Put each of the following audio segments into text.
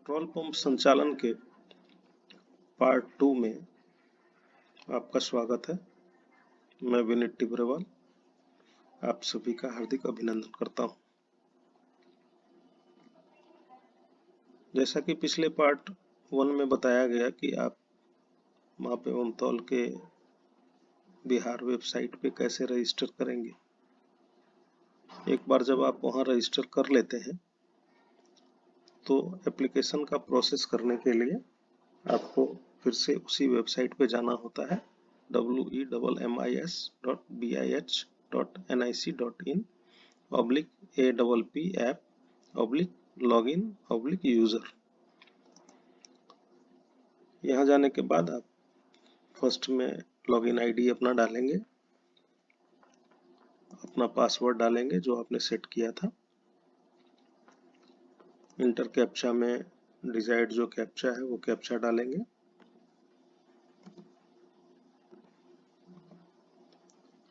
Petrol pump संचालन के part 2 में आपका स्वागत है। मैं विनीत टिब्रेवाल आप सभी का हार्दिक अभिनंदन करता हूं। जैसा कि पिछले पार्ट 1 में बताया गया कि आप माप एवं तौल के बिहार वेबसाइट पे कैसे रजिस्टर करेंगे। एक बार जब आप वहां रजिस्टर कर लेते हैं तो एप्लीकेशन का प्रोसेस करने के लिए आपको फिर से उसी वेबसाइट पे जाना होता है www.mis.bih.nic.in/app/login/user। यहाँ जाने के बाद आप फर्स्ट में लॉगिन आईडी अपना डालेंगे, अपना पासवर्ड डालेंगे जो आपने सेट किया था। इंटर कैप्चा में डिजायर्ड जो कैप्चा है वो कैप्चा डालेंगे।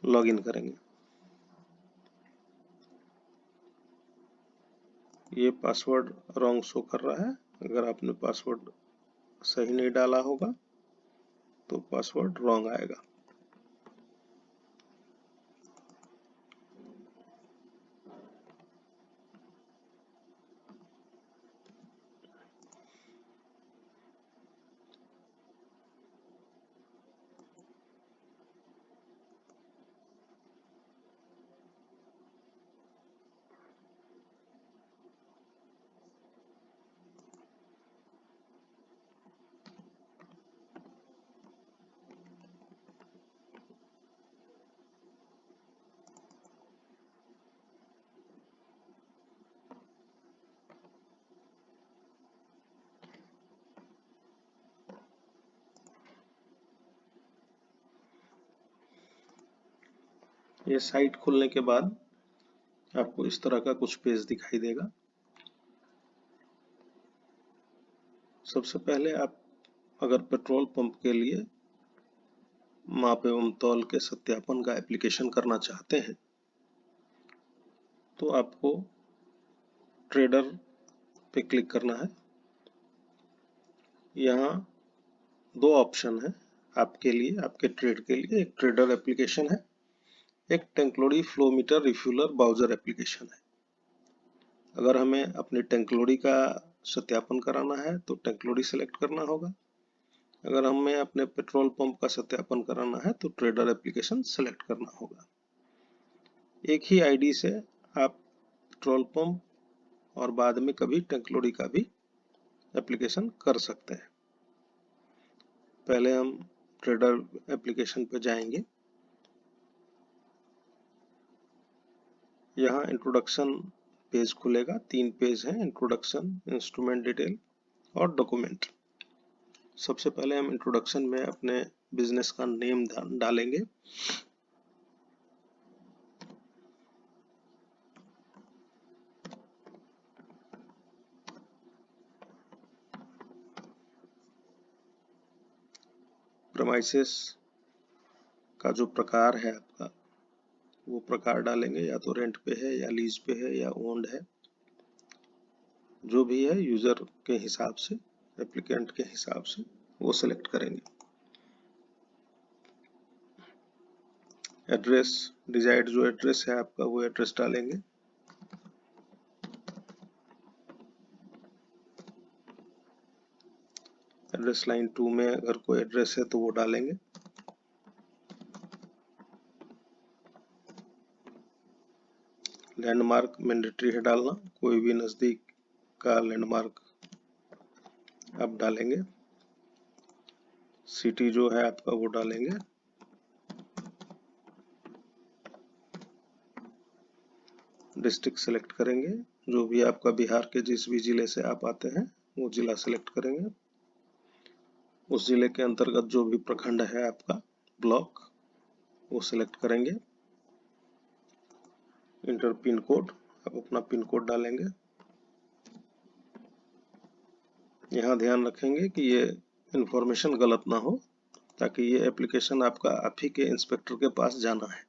लॉगिन करेंगे। ये पासवर्ड रॉन्ग शो कर रहा है। अगर आपने पासवर्ड सही नहीं डाला होगा तो पासवर्ड रॉन्ग आएगा। ये साइट खुलने के बाद आपको इस तरह का कुछ पेज दिखाई देगा। सबसे पहले आप अगर पेट्रोल पंप के लिए माप एवं तौल के सत्यापन का एप्लीकेशन करना चाहते हैं तो आपको ट्रेडर पे क्लिक करना है। यहाँ दो ऑप्शन है आपके लिए, आपके ट्रेड के लिए। एक ट्रेडर एप्लीकेशन है, एक टैंकलोडी flow meter refueler browser application है। अगर हमें अपने टैंकलोडी का सत्यापन कराना है तो टैंकलोडी सेलेक्ट करना होगा। अगर हमें अपने पेट्रोल पंप का सत्यापन कराना है तो ट्रेडर एप्लीकेशन सेलेक्ट करना होगा। एक ही आईडी से आप पेट्रोल पंप और बाद में कभी टैंकलोडी का भी एप्लीकेशन कर सकते हैं। पहले हम ट्रेडर एप्लीकेशन पर जाएंगे। यहाँ इंट्रोडक्शन पेज खुलेगा। 3 पेज हैं, इंट्रोडक्शन, इंस्ट्रूमेंट डिटेल और डॉक्यूमेंट। सबसे पहले हम इंट्रोडक्शन में अपने बिजनेस का नेम डालेंगे। प्रेमाइसेस का जो प्रकार है आपका वो प्रकार डालेंगे, या तो रेंट पे है या लीज पे है या ओन्ड है, जो भी है यूजर के हिसाब से, एप्लीकेंट के हिसाब से वो सिलेक्ट करेंगे। एड्रेस, डिजायर्ड जो एड्रेस है आपका वो एड्रेस डालेंगे। एड्रेस लाइन 2 में अगर कोई एड्रेस है तो वो डालेंगे। लैंडमार्क मैंडेटरी है डालना, कोई भी नजदीक का लैंडमार्क आप डालेंगे। सिटी जो है आपका वो डालेंगे। डिस्ट्रिक्ट सेलेक्ट करेंगे, जो भी आपका बिहार के जिस भी जिले से आप आते हैं वो जिला सेलेक्ट करेंगे। उस जिले के अंतर्गत जो भी प्रखंड है आपका, ब्लॉक, वो सिलेक्ट करेंगे। इंटर पिन कोड, आप अपना पिन कोड डालेंगे। यहाँ ध्यान रखेंगे कि ये इंफॉर्मेशन गलत ना हो, ताकि ये एप्लीकेशन आपका आप ही के इंस्पेक्टर के पास जाना है।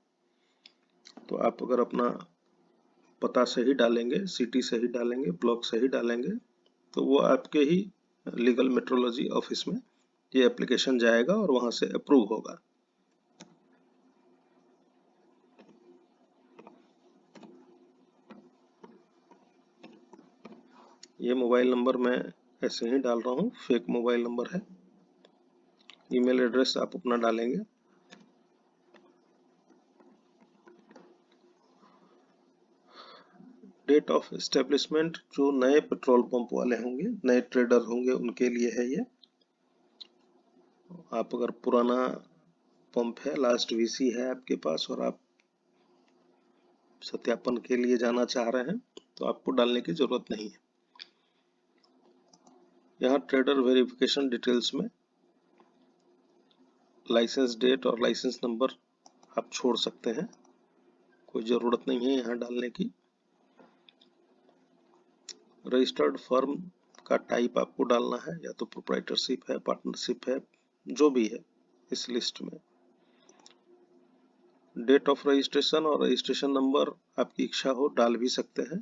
तो आप अगर अपना पता सही डालेंगे, सिटी सही डालेंगे, ब्लॉक सही डालेंगे तो वो आपके ही लीगल मेट्रोलॉजी ऑफिस में ये एप्लीकेशन जाएगा और वहां से अप्रूव होगा। ये मोबाइल नंबर मैं ऐसे ही डाल रहा हूँ, फेक मोबाइल नंबर है। ईमेल एड्रेस आप अपना डालेंगे। डेट ऑफ एस्टेब्लिशमेंट जो नए पेट्रोल पंप वाले होंगे, नए ट्रेडर होंगे, उनके लिए है ये। आप अगर पुराना पंप है, लास्ट वीसी है आपके पास और आप सत्यापन के लिए जाना चाह रहे हैं तो आपको डालने की जरूरत नहीं है। यहाँ ट्रेडर वेरिफिकेशन डिटेल्स में लाइसेंस डेट और लाइसेंस नंबर आप छोड़ सकते हैं, कोई ज़रूरत नहीं है यहाँ डालने की। रजिस्टर्ड फर्म का टाइप आपको डालना है, या तो प्रोप्राइटरशिप है, पार्टनरशिप है, जो भी है इस लिस्ट में। डेट ऑफ रजिस्ट्रेशन और रजिस्ट्रेशन नंबर आपकी इच्छा हो डाल भी सकते हैं,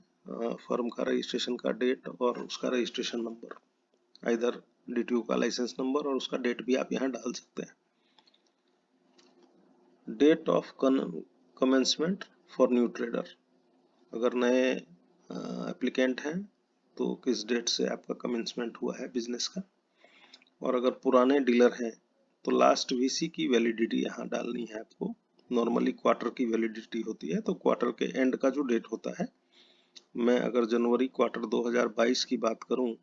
फर्म का रजिस्ट्रेशन का डेट और उसका रजिस्ट्रेशन नंबर, इधर डीटीयू का लाइसेंस नंबर और उसका डेट भी आप यहाँ डाल सकते हैं। Date of commencement for new trader, अगर नए एप्लीकेंट हैं तो किस डेट से आपका कमेंसमेंट हुआ है बिजनेस का, और अगर पुराने डीलर हैं तो लास्ट वीसी की वैलिडिटी यहाँ डालनी है आपको। नॉर्मली क्वार्टर की वैलिडिटी होती है, तो क्वार्टर के एंड का जो डेट होता है, मैं अगर जनवरी क्वार्टर 2022 की बात करूं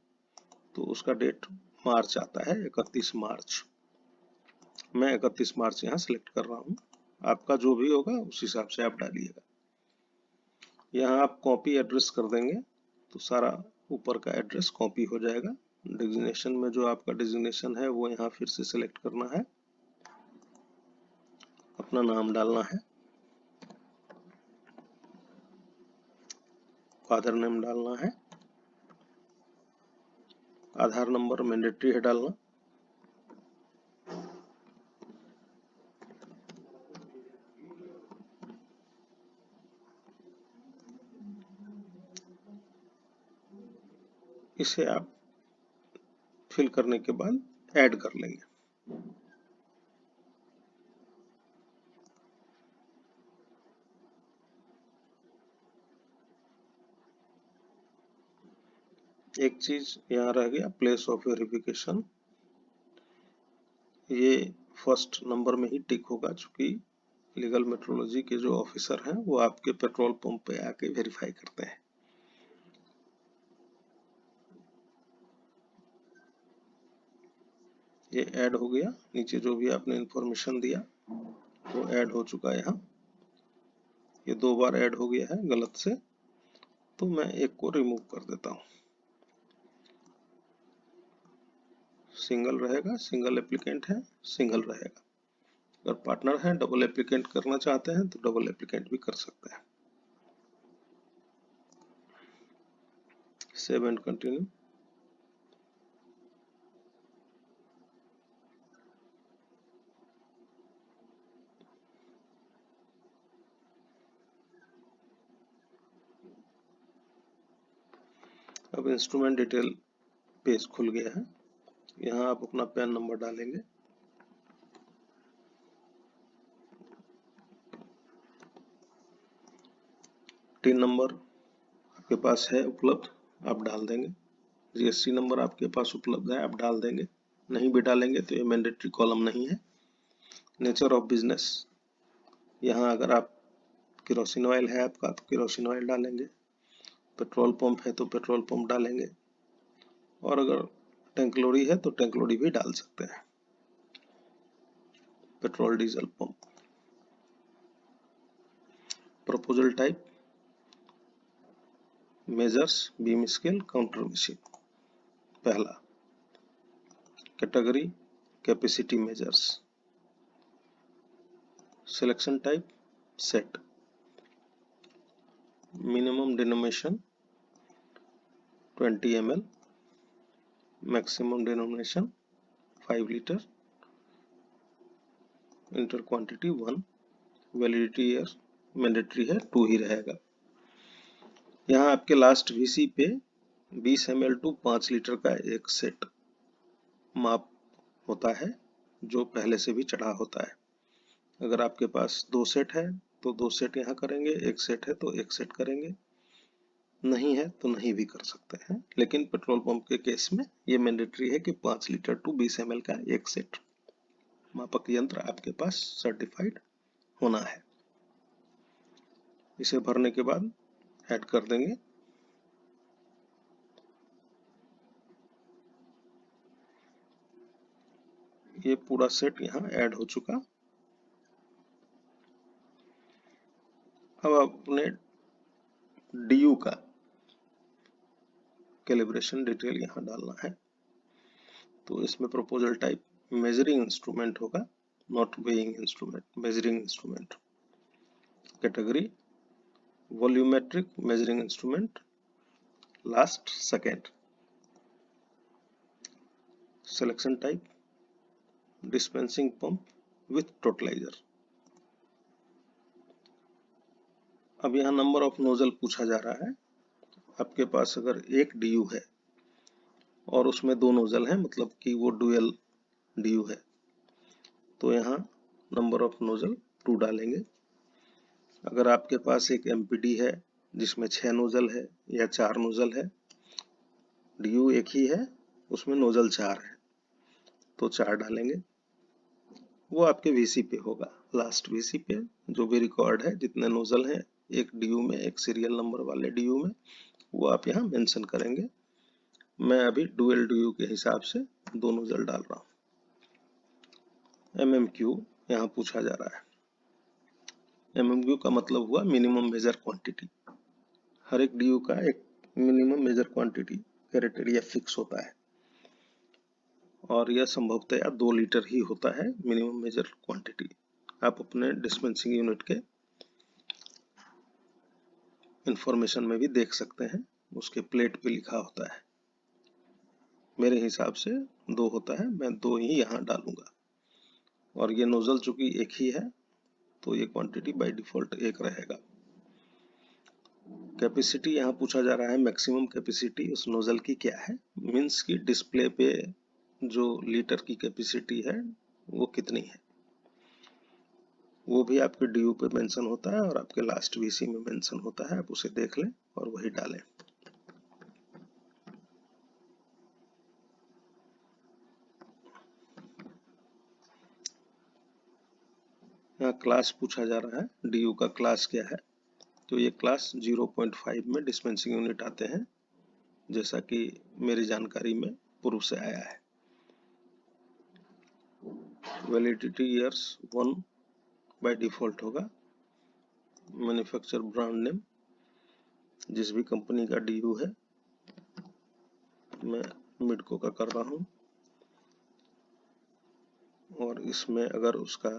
तो उसका डेट मार्च आता है, 31 मार्च। मैं 31 मार्च यहाँ सिलेक्ट कर रहा हूँ, आपका जो भी होगा उस हिसाब से आप डालिएगा। यहाँ आप कॉपी एड्रेस कर देंगे तो सारा ऊपर का एड्रेस कॉपी हो जाएगा। डिजिग्नेशन में जो आपका डिजिग्नेशन है वो यहाँ फिर से सिलेक्ट करना है, अपना नाम डालना है, फादर नेम डालना है, आधार नंबर मैंडेटरी है डालना, इसे आप फिल करने के बाद ऐड कर लेंगे। एक चीज यहाँ रह गया, प्लेस ऑफ वेरिफिकेशन, ये फर्स्ट नंबर में ही टिक होगा, चूंकि लीगल मेट्रोलॉजी के जो ऑफिसर हैं वो आपके पेट्रोल पंप पे आके वेरीफाई करते हैं। ये ऐड हो गया, नीचे जो भी आपने इंफॉर्मेशन दिया वो ऐड हो चुका है। यहाँ ये 2 बार ऐड हो गया है गलत से, तो मैं एक को रिमूव कर देता हूँ। सिंगल रहेगा, सिंगल एप्लीकेंट है, सिंगल रहेगा। अगर पार्टनर है, डबल एप्लीकेंट करना चाहते हैं तो डबल एप्लीकेंट भी कर सकते हैं। Save and continue. अब इंस्ट्रूमेंट डिटेल पेज खुल गया है, यहाँ आप अपना पैन नंबर डालेंगे। टिन नंबर आपके पास है उपलब्ध, आप डाल देंगे। जीएसटी नंबर आपके पास उपलब्ध है, आप डाल देंगे। नहीं भी डालेंगे तो ये मैंडेटरी कॉलम नहीं है। नेचर ऑफ बिजनेस, यहाँ अगर आप केरोसिन ऑयल है आपका तो केरोसिन ऑयल डालेंगे, पेट्रोल पंप है तो पेट्रोल पंप डालेंगे, और अगर टैंकलोडी है तो टैंकलोडी भी डाल सकते हैं, petrol diesel pump. Proposal type measures beam scale counter machine पहला। Category capacity measures. Selection type set. Minimum denomination 20 ml, maximum denomination 5 litre, enter quantity 1, validity year mandatory है 2 ही रहेगा। यहाँ आपके लास्ट वीसी पे 20 ml टू 5 लीटर का एक set माप होता है जो पहले से भी चढ़ा होता है। अगर आपके पास 2 सेट है तो 2 सेट यहाँ करेंगे, 1 सेट है तो 1 सेट करेंगे, नहीं है तो नहीं भी कर सकते हैं। लेकिन पेट्रोल पंप के केस में ये मैंडेटरी है कि 5 लीटर टू 20 ml का एक सेट मापक यंत्र आपके पास सर्टिफाइड होना है। इसे भरने के बाद ऐड कर देंगे। ये पूरा सेट यहाँ ऐड हो चुका। अब अपने DU का कैलिब्रेशन डिटेल यहाँ डालना है। तो इसमें प्रोपोजल टाइप मेजरिंग इंस्ट्रूमेंट होगा, not weighing instrument, measuring instrument. Category volumetric measuring instrument, last second. Selection type dispensing pump with totaliser. अब यहाँ नंबर ऑफ नोजल पूछा जा रहा है। आपके पास अगर एक DU है और उसमें 2 नोजल हैं, मतलब कि वो डुअल DU है, तो यहाँ नंबर ऑफ नोजल 2 डालेंगे। अगर आपके पास एक MPD है जिसमें 6 नोजल है या 4 नोजल है, DU एक ही है, उसमें नोजल 4 है, तो 4 डालेंगे। वो आपके VC पे होगा, लास्ट VC पे जो भी रिकॉर्ड है, जितने नोजल हैं एक DU में, एक सीरियल नंबर वाले DU में, वो आप यहाँ मेंशन करेंगे। मैं अभी डुअल DU के हिसाब से 2 नोजल डाल रहा हूँ। MMQ यहाँ पूछा जा रहा है। MMQ का मतलब हुआ मिनिमम मेजर क्वांटिटी। हर एक DU का एक minimum measure quantity criteria fix होता है और यह संभवतया 2 लीटर ही होता है मिनिमम मेजर क्वांटिटी। आप अपने डिस्पेंसिंग यूनिट के इंफॉर्मेशन में भी देख सकते हैं, उसके प्लेट पे लिखा होता है। मेरे हिसाब से 2 होता है, मैं 2 ही यहाँ डालूंगा। और ये नोजल चूंकि एक ही है तो ये क्वांटिटी बाय डिफॉल्ट 1 रहेगा। कैपेसिटी यहाँ पूछा जा रहा है, मैक्सिमम कैपेसिटी उस नोजल की क्या है, मीन्स कि डिस्प्ले पे जो लीटर की कैपेसिटी है वो कितनी है, वो भी आपके DU पे मेंशन होता है और आपके लास्ट VC में मेंशन होता है। आप उसे देख लें और वही डालें। यहाँ क्लास पूछा जा रहा है, DU का क्लास क्या है, तो ये क्लास 0.5 में डिस्पेंसिंग यूनिट आते हैं, जैसा कि मेरी जानकारी में पूर्व से आया है। वैलिडिटी ईयर्स 1 बाय डिफॉल्ट होगा। मैन्युफैक्चर ब्रांड नेम, जिस भी कंपनी का DU है, मैं मिडको का कर रहा हूँ। और इसमें अगर उसका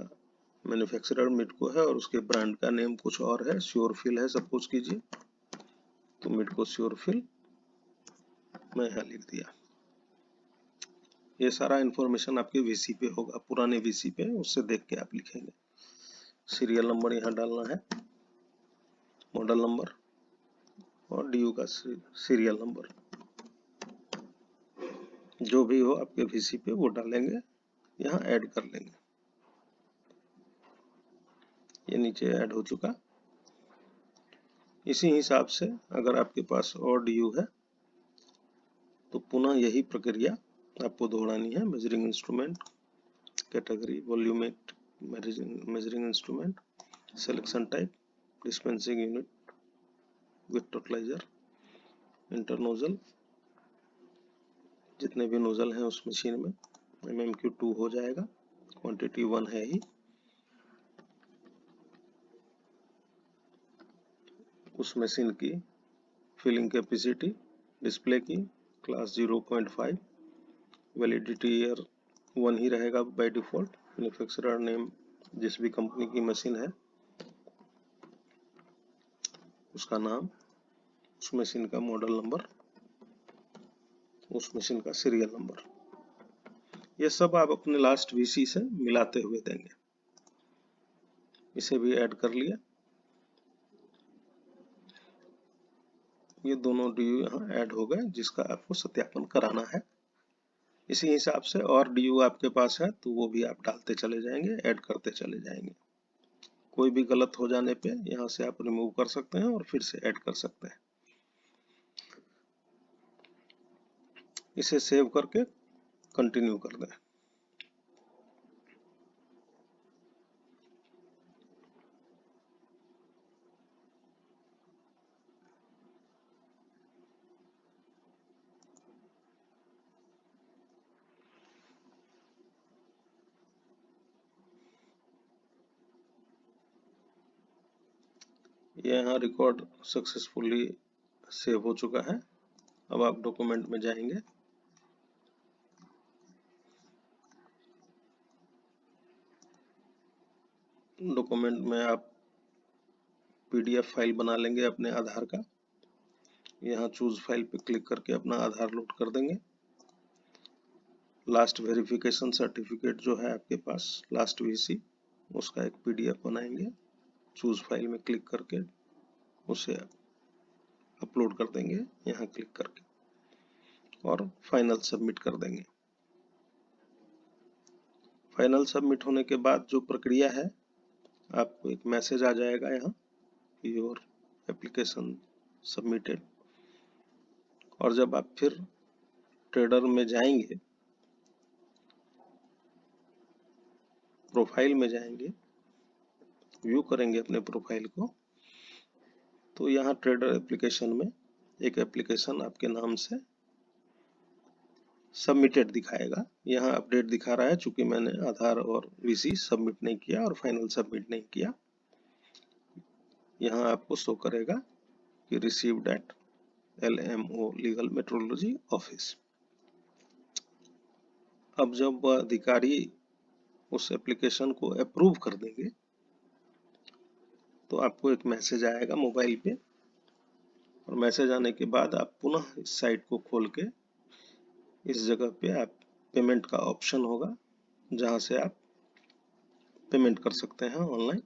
मैन्युफैक्चरर मिडको है और उसके ब्रांड का नेम कुछ और है, श्योरफिल है सपोज कीजिए, तो मिडको श्योरफिल मैं यहाँ लिख दिया। ये सारा इंफॉर्मेशन आपके VC पे होगा, पुराने VC पे, उससे देख के आप लिखेंगे। सीरियल नंबर यहाँ डालना है, मॉडल नंबर और DU का सीरियल नंबर, जो भी हो आपके VC पे वो डालेंगे, यहाँ ऐड कर लेंगे। ये नीचे ऐड हो चुका। इसी हिसाब से अगर आपके पास और DU है तो पुनः यही प्रक्रिया आपको दोहरानी है। Measuring instrument, category volumetric measuring instrument, selection type dispensing unit with totaliser, enter nozzle, जितने भी नोजल हैं उस मशीन में MMQ 2 हो जाएगा, क्वांटिटी 1 है ही। उस मशीन की फिलिंग कैपेसिटी, डिस्प्ले की क्लास 0.5, वैलिडिटी ईयर 1 ही रहेगा बाय डिफॉल्ट। मैन्युफैक्चरर नेम, जिस भी कंपनी की मशीन है उसका नाम, उस मशीन का मॉडल नंबर, उस मशीन का सीरियल नंबर, ये सब आप अपने लास्ट VC से मिलाते हुए देंगे। इसे भी ऐड कर लिया। ये दोनों DU यहाँ ऐड हो गए जिसका आपको सत्यापन कराना है। इसी हिसाब से और DU आपके पास है तो वो भी आप डालते चले जाएंगे, ऐड करते चले जाएंगे। कोई भी गलत हो जाने पे यहाँ से आप रिमूव कर सकते हैं और फिर से ऐड कर सकते हैं। इसे सेव करके कंटिन्यू कर दें। ये यहाँ रिकॉर्ड सक्सेसफुली सेव हो चुका है। अब आप डॉक्यूमेंट में जाएंगे, डॉक्यूमेंट में आप PDF फाइल बना लेंगे अपने आधार का। यहाँ चूज फाइल पे क्लिक करके अपना आधार लोड कर देंगे। लास्ट वेरिफिकेशन सर्टिफिकेट जो है आपके पास, लास्ट VC, उसका एक PDF बनाएंगे। चूज फाइल में क्लिक करके उसे अपलोड कर देंगे यहाँ क्लिक करके और फाइनल सबमिट कर देंगे। फाइनल सबमिट होने के बाद जो प्रक्रिया है, आपको एक मैसेज आ जाएगा यहाँ, योर एप्लीकेशन सबमिटेड। और जब आप फिर ट्रेडर में जाएंगे, प्रोफाइल में जाएंगे, व्यू करेंगे अपने प्रोफाइल को, तो यहाँ ट्रेडर एप्लीकेशन में एक एप्लीकेशन आपके नाम से सबमिटेड दिखाएगा। यहाँ अपडेट दिखा रहा है चूंकि मैंने आधार और VC सबमिट नहीं किया और फाइनल सबमिट नहीं किया। यहाँ आपको शो करेगा कि received at LMO legal metrology office. अब जब अधिकारी उस एप्लीकेशन को अप्रूव कर देंगे तो आपको एक मैसेज आएगा मोबाइल पे, और मैसेज आने के बाद आप पुनः इस साइट को खोल के इस जगह पे आप पेमेंट का ऑप्शन होगा जहां से आप पेमेंट कर सकते हैं ऑनलाइन।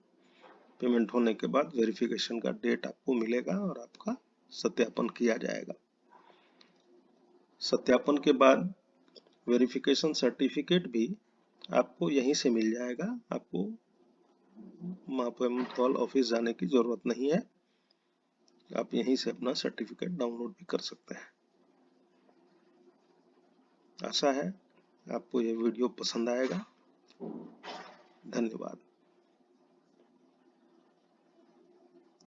पेमेंट होने के बाद वेरिफिकेशन का डेट आपको मिलेगा और आपका सत्यापन किया जाएगा। सत्यापन के बाद वेरिफिकेशन सर्टिफिकेट भी आपको यहीं से मिल जाएगा। आपको महापेमतौल ऑफिस जाने की जरूरत नहीं है, आप यहीं से अपना सर्टिफिकेट डाउनलोड भी कर सकते हैं। आशा है आपको यह वीडियो पसंद आएगा। धन्यवाद।